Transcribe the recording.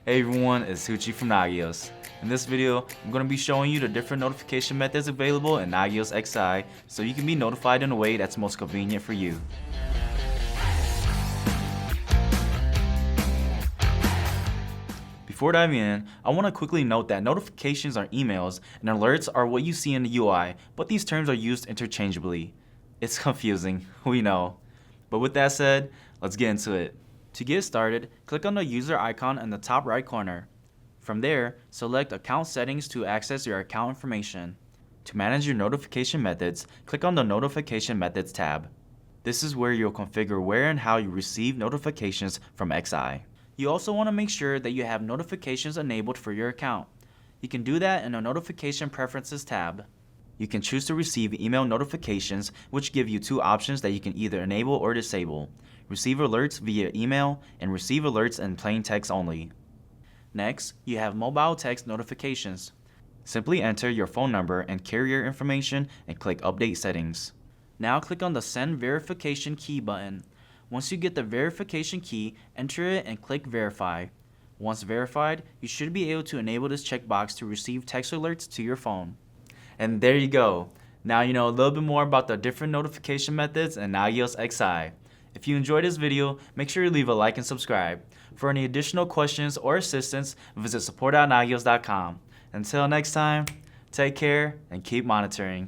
Hey everyone, it's Huchi from Nagios. In this video, I'm going to be showing you the different notification methods available in Nagios XI so you can be notified in a way that's most convenient for you. Before diving in, I want to quickly note that notifications are emails and alerts are what you see in the UI, but these terms are used interchangeably. It's confusing, we know. But with that said, let's get into it. To get started, click on the user icon in the top right corner. From there, select Account Settings to access your account information. To manage your notification methods, click on the Notification Methods tab. This is where you'll configure where and how you receive notifications from XI. You also want to make sure that you have notifications enabled for your account. You can do that in the Notification Preferences tab. You can choose to receive email notifications, which give you two options that you can either enable or disable: receive alerts via email and receive alerts in plain text only. Next, you have mobile text notifications. Simply enter your phone number and carrier information and click Update Settings. Now click on the Send Verification Key button. Once you get the verification key, enter it and click Verify. Once verified, you should be able to enable this checkbox to receive text alerts to your phone. And there you go. Now you know a little bit more about the different notification methods in Nagios XI. If you enjoyed this video, make sure you leave a like and subscribe. For any additional questions or assistance, visit support.nagios.com. Until next time, take care and keep monitoring.